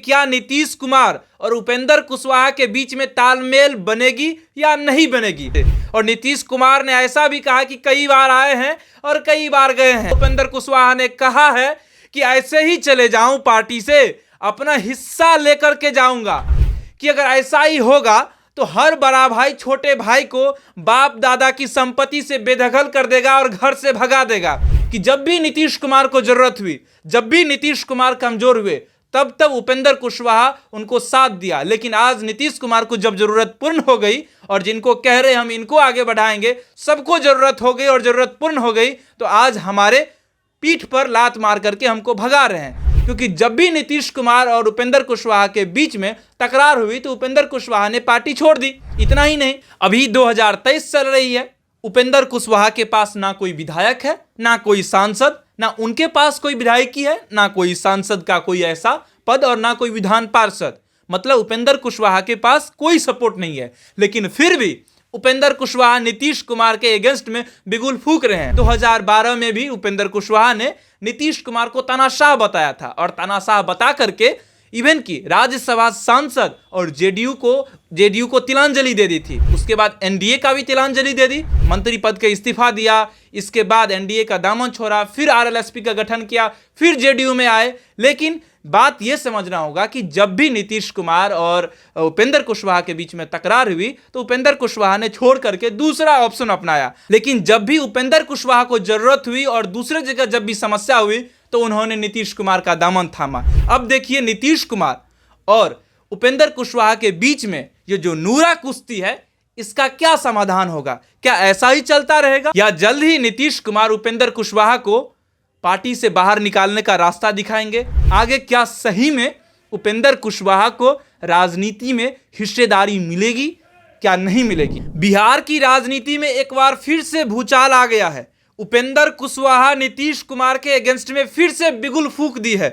क्या नीतीश कुमार और उपेंद्र कुशवाहा के बीच में तालमेल बनेगी या नहीं बनेगी। और नीतीश कुमार ने ऐसा भी कहा कि कई बार आए हैं और कई बार गए हैं। उपेंद्र कुशवाहा ने कहा है कि ऐसे ही चले जाऊं पार्टी से, अपना हिस्सा लेकर के जाऊंगा, कि अगर ऐसा ही होगा तो हर बड़ा भाई छोटे भाई को बाप दादा की संपत्ति से बेदखल कर देगा और घर से भगा देगा। कि जब भी नीतीश कुमार को जरूरत हुई, जब भी नीतीश कुमार कमजोर हुए, तब तब उपेंद्र कुशवाहा उनको साथ दिया। लेकिन आज नीतीश कुमार को जब जरूरत पूर्ण हो गई और जिनको कह रहे हम इनको आगे बढ़ाएंगे, सबको जरूरत हो गई और जरूरत पूर्ण हो गई, तो आज हमारे पीठ पर लात मार करके हमको भगा रहे हैं। क्योंकि जब भी नीतीश कुमार और उपेंद्र कुशवाहा के बीच में तकरार हुई तो उपेंद्र कुशवाहा ने पार्टी छोड़ दी। इतना ही नहीं, अभी 2023 चल रही है, उपेंद्र कुशवाहा के पास ना कोई विधायक है, ना कोई सांसद, ना उनके पास कोई विधायकी है, ना कोई सांसद का कोई ऐसा पद और ना कोई विधान पार्षद। मतलब उपेंद्र कुशवाहा के पास कोई सपोर्ट नहीं है। लेकिन फिर भी उपेंद्र कुशवाहा नीतीश कुमार के अगेंस्ट में बिगुल फूंक रहे हैं। 2012 में भी उपेंद्र कुशवाहा ने नीतीश कुमार को तानाशाह बताया था और तानाशाह बता करके इवन की राज्यसभा सांसद और जेडीयू को तिलांजलि दे दी थी। उसके बाद एनडीए का भी तिलांजलि दे दी, मंत्री पद का इस्तीफा दिया, इसके बाद एनडीए का दामन छोड़ा, फिर आरएलएसपी का गठन किया, फिर जेडीयू में आए। लेकिन बात यह समझना होगा कि जब भी नीतीश कुमार और उपेंद्र कुशवाहा के बीच में तकरार हुई तो उपेंद्र कुशवाहा ने छोड़ करके दूसरा ऑप्शन अपनाया। लेकिन जब भी उपेंद्र कुशवाहा को जरूरत हुई और दूसरे जगह जब भी समस्या हुई तो उन्होंने नीतीश कुमार का दामन थामा। अब देखिए नीतीश कुमार और उपेंद्र कुशवाहा के बीच में ये जो नूरा कुश्ती है, इसका क्या समाधान होगा? क्या ऐसा ही चलता रहेगा या जल्द ही नीतीश कुमार उपेंद्र कुशवाहा को पार्टी से बाहर निकालने का रास्ता दिखाएंगे? आगे क्या सही में उपेंद्र कुशवाहा को राजनीति में हिस्सेदारी मिलेगी, क्या नहीं मिलेगी? बिहार की राजनीति में एक बार फिर से भूचाल आ गया है। उपेंद्र कुशवाहा नीतीश कुमार के अगेंस्ट में फिर से बिगुल फूंक दी है।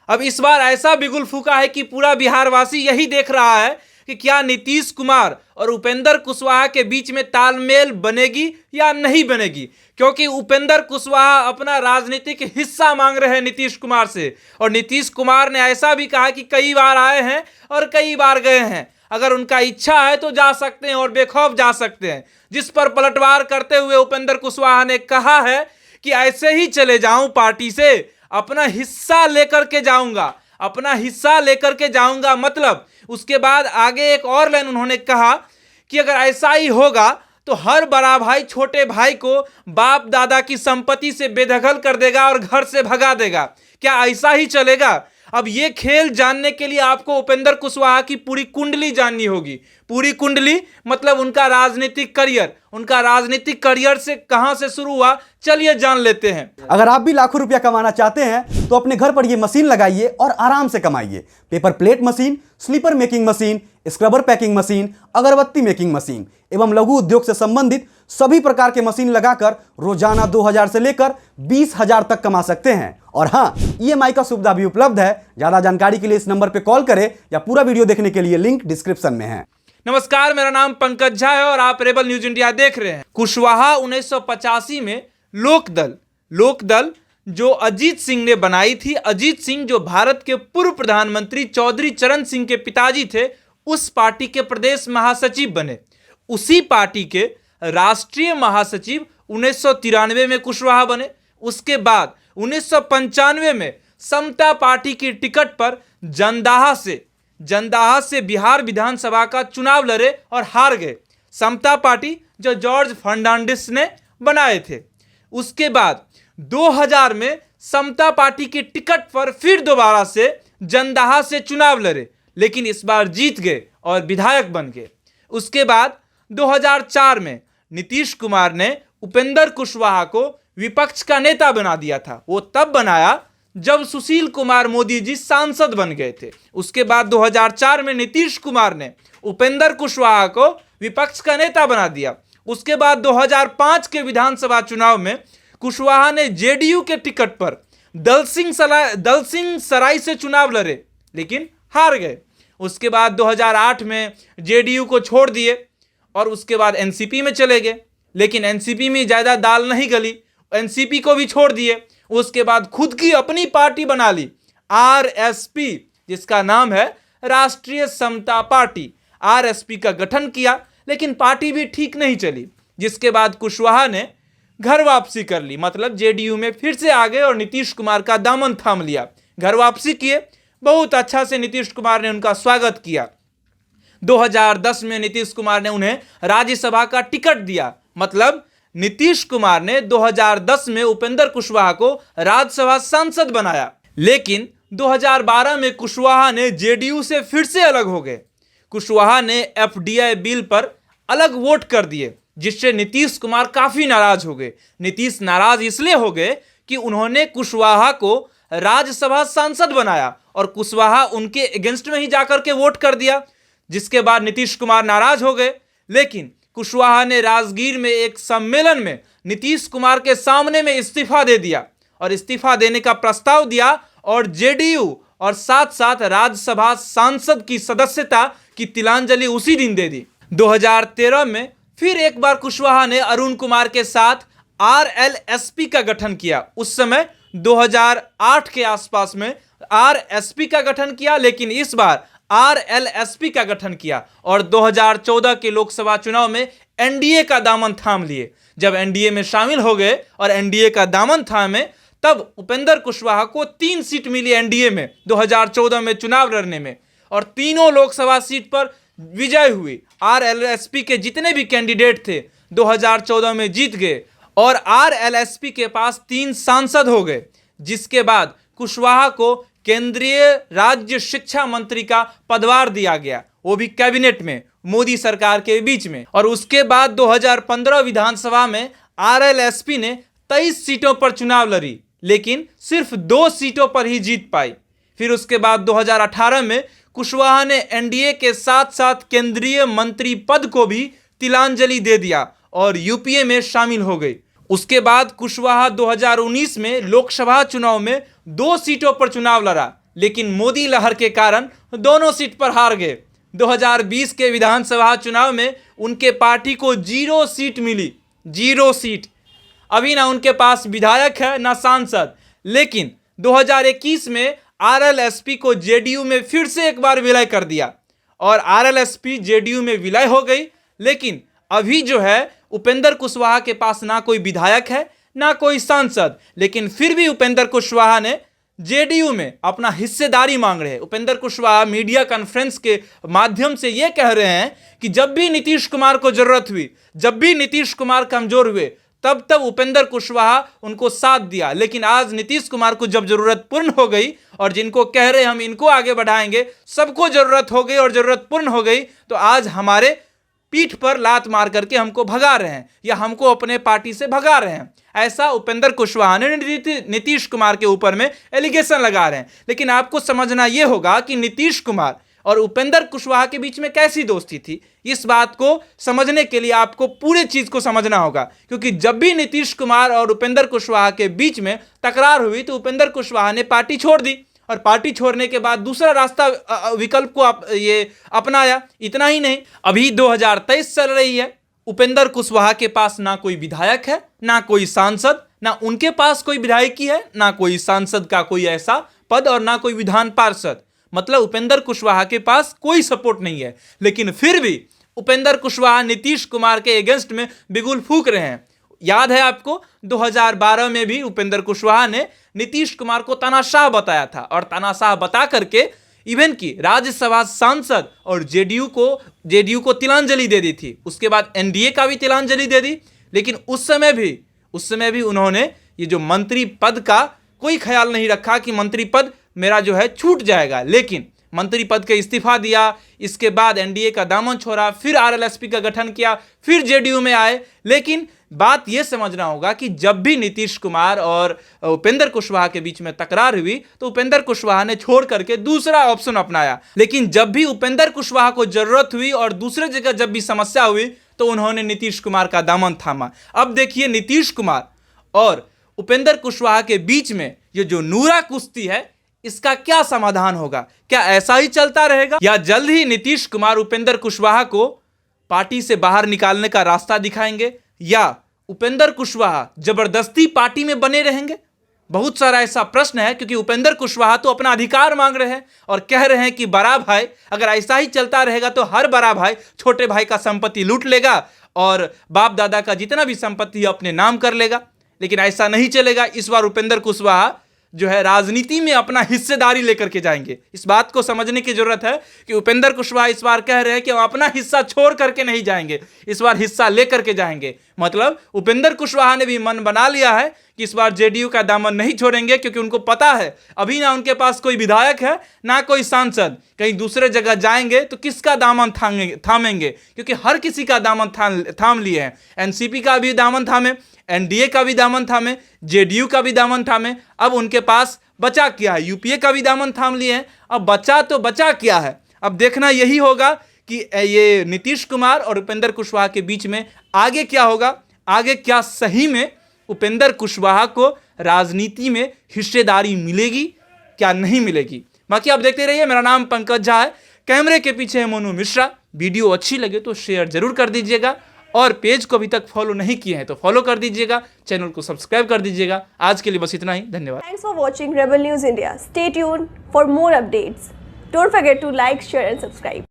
अब इस बार ऐसा बिगुल फूंका है कि पूरा बिहारवासी यही देख रहा है कि क्या नीतीश कुमार और उपेंद्र कुशवाहा के बीच में तालमेल बनेगी या नहीं बनेगी। क्योंकि उपेंद्र कुशवाहा अपना राजनीतिक हिस्सा मांग रहे हैं नीतीश कुमार से, और नीतीश कुमार ने ऐसा भी कहा कि कई बार आए हैं और कई बार गए हैं, अगर उनका इच्छा है तो जा सकते हैं और बेखौफ जा सकते हैं। जिस पर पलटवार करते हुए उपेंद्र कुशवाहा ने कहा है कि ऐसे ही चले जाऊं पार्टी से, अपना हिस्सा लेकर के जाऊंगा, अपना हिस्सा लेकर के जाऊंगा। मतलब उसके बाद आगे एक और लाइन उन्होंने कहा कि अगर ऐसा ही होगा तो हर बड़ा भाई छोटे भाई को बाप दादा की संपत्ति से बेदखल कर देगा और घर से भगा देगा। क्या ऐसा ही चलेगा? अब ये खेल जानने के लिए आपको उपेंद्र कुशवाहा की पूरी कुंडली जाननी होगी। पूरी कुंडली मतलब उनका राजनीतिक करियर से कहां से शुरू हुआ, चलिए जान लेते हैं। अगर आप भी लाखों रुपया कमाना चाहते हैं तो अपने घर पर ये मशीन लगाइए और आराम से कमाइए। Paper plate machine, slipper making machine, scrubber packing machine, अगरबत्ती मेकिंग मशीन एवं लघु उद्योग से संबंधित सभी प्रकार के मशीन लगाकर रोजाना 2000 से लेकर 20,000 तक कमा सकते हैं। और हाँ, EMI का सुविधा भी उपलब्ध है। ज्यादा जानकारी के लिए इस नंबर पर कॉल करें या पूरा वीडियो देखने के लिए लिंक डिस्क्रिप्शन में है। नमस्कार, मेरा नाम पंकज झा है और आप रेबल न्यूज इंडिया देख रहे हैं। कुशवाहा 1985 में लोकदल जो अजीत सिंह ने बनाई थी, अजीत सिंह जो भारत के पूर्व प्रधानमंत्री चौधरी चरण सिंह के पिताजी थे, उस पार्टी के प्रदेश महासचिव बने। उसी पार्टी के राष्ट्रीय महासचिव 1993 में कुशवाहा बने। उसके बाद 1995 में समता पार्टी की टिकट पर जंदाहा से बिहार विधानसभा का चुनाव लड़े और हार गए। समता पार्टी जो जॉर्ज फर्नांडिस ने बनाए थे। उसके बाद 2000 में समता पार्टी की टिकट पर फिर दोबारा से जंदाहा से चुनाव लड़े, लेकिन इस बार जीत गए और विधायक बन गए। उसके बाद 2004 में नीतीश कुमार ने उपेंद्र कुशवाहा को विपक्ष का नेता बना दिया था। वो तब बनाया जब सुशील कुमार मोदी जी सांसद बन गए थे। उसके बाद 2004 में नीतीश कुमार ने उपेंद्र कुशवाहा को विपक्ष का नेता बना दिया। उसके बाद 2005 के विधानसभा चुनाव में कुशवाहा ने जेडीयू के टिकट पर दलसिंह सराय से चुनाव लड़े, लेकिन हार गए। उसके बाद 2008 में जेडीयू को छोड़ दिए और उसके बाद एनसीपी में चले गए, लेकिन एनसीपी में ज़्यादा दाल नहीं गली, एनसीपी को भी छोड़ दिए। उसके बाद खुद की अपनी पार्टी बना ली, आरएसपी, जिसका नाम है राष्ट्रीय समता पार्टी, आरएसपी का गठन किया, लेकिन पार्टी भी ठीक नहीं चली, जिसके बाद कुशवाहा ने घर वापसी कर ली, मतलब जेडीयू में फिर से आ गए और नीतीश कुमार का दामन थाम लिया। घर वापसी किए, बहुत अच्छा से नीतीश कुमार ने उनका स्वागत किया। 2010 में नीतीश कुमार ने उन्हें राज्यसभा का टिकट दिया, मतलब नीतीश कुमार ने 2010 में उपेंद्र कुशवाहा को राज्यसभा सांसद बनाया। लेकिन 2012 में कुशवाहा ने जेडीयू से फिर से अलग हो गए। कुशवाहा ने एफडीआई बिल पर अलग वोट कर दिए, जिससे नीतीश कुमार काफी नाराज हो गए। नीतीश नाराज इसलिए हो गए कि उन्होंने कुशवाहा को राज्यसभा सांसद बनाया और कुशवाहा उनके अगेंस्ट में ही जाकर के वोट कर दिया, जिसके बाद नीतीश कुमार नाराज हो गए। लेकिन कुशवाहा ने राजगीर में एक सम्मेलन में नीतीश कुमार के सामने में इस्तीफा दे दिया और इस्तीफा देने का प्रस्ताव दिया और जेडीयू और साथ साथ राज्यसभा सांसद की सदस्यता की तिलांजलि उसी दिन दे दी। 2013 में फिर एक बार कुशवाहा ने अरुण कुमार के साथ आरएलएसपी का गठन किया। उस समय 2008 के आसपास में आरएसपी का गठन किया, लेकिन इस बार आरएलएसपी का गठन किया और 2014 के लोकसभा चुनाव में एनडीए का दामन थाम लिए। जब एनडीए में शामिल हो गए और एनडीए का दामन थामे, तब उपेंद्र कुशवाहा को 3 सीट मिली एनडीए में 2014 में चुनाव लड़ने में, और तीनों लोकसभा सीट पर विजय हुई। आरएलएसपी के जितने भी कैंडिडेट थे 2014 में जीत गए और आरएलएसपी के पास 3 सांसद हो गए, जिसके बाद कुशवाहा को केंद्रीय राज्य शिक्षा मंत्री का पदभार दिया गया, वो भी कैबिनेट में मोदी सरकार के बीच में। और उसके बाद 2015 विधानसभा में आरएलएसपी ने 23 सीटों पर चुनाव लड़ी, लेकिन सिर्फ 2 सीटों पर ही जीत पाई। फिर उसके बाद 2018 में कुशवाहा ने एनडीए के साथ साथ केंद्रीय मंत्री पद को भी तिलांजलि दे दिया और यूपीए में शामिल हो गई। उसके बाद कुशवाहा 2019 में लोकसभा चुनाव में 2 सीटों पर चुनाव लड़ा, लेकिन मोदी लहर के कारण दोनों सीट पर हार गए। 2020 के विधानसभा चुनाव में उनके पार्टी को 0 सीट मिली, 0 सीट। अभी ना उनके पास विधायक है ना सांसद। लेकिन 2021 में आरएलएसपी को जेडीयू में फिर से एक बार विलय कर दिया और आरएलएसपी जेडीयू में विलय हो गई। लेकिन अभी जो है उपेंद्र कुशवाहा के पास ना कोई विधायक है ना कोई सांसद, लेकिन फिर भी उपेंद्र कुशवाहा ने जेडीयू में अपना हिस्सेदारी मांग रहे हैं। उपेंद्र कुशवाहा मीडिया कॉन्फ्रेंस के माध्यम से यह कह रहे हैं कि जब भी नीतीश कुमार को जरूरत हुई, जब भी नीतीश कुमार कमजोर हुए, तब तब उपेंद्र कुशवाहा उनको साथ दिया। लेकिन आज नीतीश कुमार को जब जरूरत पूर्ण हो गई और जिनको कह रहे हम इनको आगे बढ़ाएंगे, सबको जरूरत हो गई और जरूरत पूर्ण हो गई, तो आज हमारे पीठ पर लात मार करके हमको भगा रहे हैं या हमको अपने पार्टी से भगा रहे हैं। ऐसा उपेंद्र कुशवाहा ने नीतीश कुमार के ऊपर में एलिगेशन लगा रहे हैं। लेकिन आपको समझना यह होगा कि नीतीश कुमार और उपेंद्र कुशवाहा के बीच में कैसी दोस्ती थी। इस बात को समझने के लिए आपको पूरे चीज को समझना होगा, क्योंकि जब भी नीतीश कुमार और उपेंद्र कुशवाहा के बीच में तकरार हुई तो उपेंद्र कुशवाहा ने पार्टी छोड़ दी और पार्टी छोड़ने के बाद दूसरा रास्ता विकल्प को अपनाया। इतना ही नहीं, अभी 2023 चल रही है, उपेंद्र कुशवाहा के पास ना कोई विधायक है ना कोई सांसद, ना उनके पास कोई विधायकी है ना कोई सांसद का कोई ऐसा पद और ना कोई विधान पार्षद। मतलब उपेंद्र कुशवाहा के पास कोई सपोर्ट नहीं है। लेकिन फिर भी उपेंद्र कुशवाहा नीतीश कुमार के अगेंस्ट में बिगुल फूंक रहे हैं। याद है आपको 2012 में भी उपेंद्र कुशवाहा ने नीतीश कुमार को तानाशाह बताया था और तानाशाह बता करके इवन की राज्यसभा सांसद और जेडीयू को तिलांजलि दे दी थी। उसके बाद एनडीए का भी तिलांजलि दे दी। लेकिन उस समय भी उन्होंने ये जो मंत्री पद का कोई ख्याल नहीं रखा कि मंत्री पद मेरा जो है छूट जाएगा। लेकिन मंत्री पद के इस्तीफा दिया, इसके बाद एनडीए का दामन छोड़ा, फिर आरएलएसपी का गठन किया, फिर जेडीयू में आए। लेकिन बात यह समझना होगा कि जब भी नीतीश कुमार और उपेंद्र कुशवाहा के बीच में तकरार हुई तो उपेंद्र कुशवाहा ने छोड़ करके दूसरा ऑप्शन अपनाया। लेकिन जब भी उपेंद्र कुशवाहा को जरूरत हुई और दूसरे जगह जब भी समस्या हुई तो उन्होंने नीतीश कुमार का दामन थामा। अब देखिए नीतीश कुमार और उपेंद्र कुशवाहा के बीच में ये जो नूरा कुश्ती है, इसका क्या समाधान होगा? क्या ऐसा ही चलता रहेगा या जल्द ही नीतीश कुमार उपेंद्र कुशवाहा को पार्टी से बाहर निकालने का रास्ता दिखाएंगे या उपेंद्र कुशवाहा जबरदस्ती पार्टी में बने रहेंगे? बहुत सारा ऐसा प्रश्न है, क्योंकि उपेंद्र कुशवाहा तो अपना अधिकार मांग रहे हैं और कह रहे हैं कि बड़ा भाई, अगर ऐसा ही चलता रहेगा तो हर बड़ा भाई छोटे भाई का संपत्ति लूट लेगा और बाप दादा का जितना भी संपत्ति है अपने नाम कर लेगा। लेकिन ऐसा नहीं चलेगा। इस बार उपेंद्र कुशवाहा जो है राजनीति में अपना हिस्सेदारी लेकर के जाएंगे। इस बात को समझने की जरूरत है कि उपेंद्र कुशवाहा इस बार कह रहे हैं कि हम अपना हिस्सा छोड़ करके नहीं जाएंगे, इस बार हिस्सा लेकर के जाएंगे। मतलब उपेंद्र कुशवाहा ने भी मन बना लिया है कि इस बार जेडीयू का दामन नहीं छोड़ेंगे, क्योंकि उनको पता है अभी ना उनके पास कोई विधायक है ना कोई सांसद। कहीं दूसरे जगह जाएंगे तो किसका दामन थामेंगे, क्योंकि हर किसी का दामन थाम लिए हैं। एनसीपी का भी दामन थामे, एनडीए का भी दामन थामे, जेडीयू का भी दामन थामे। अब उनके पास बचा क्या है? यूपीए का भी दामन थाम लिए हैं। अब बचा क्या है? अब देखना यही होगा कि ये नीतीश कुमार और उपेंद्र कुशवाहा के बीच में आगे क्या होगा। आगे क्या सही में उपेंद्र कुशवाहा को राजनीति में हिस्सेदारी मिलेगी, क्या नहीं मिलेगी? बाकी आप देखते रहिए। मेरा नाम पंकज झा है, कैमरे के पीछे है मोनू मिश्रा। वीडियो अच्छी लगे तो शेयर जरूर कर दीजिएगा और पेज को अभी तक फॉलो नहीं किए हैं तो फॉलो कर दीजिएगा, चैनल को सब्सक्राइब कर दीजिएगा। आज के लिए बस इतना ही, धन्यवाद। Thanks for watching Rebel News India. Stay tuned for more updates. Don't forget to like, share and subscribe.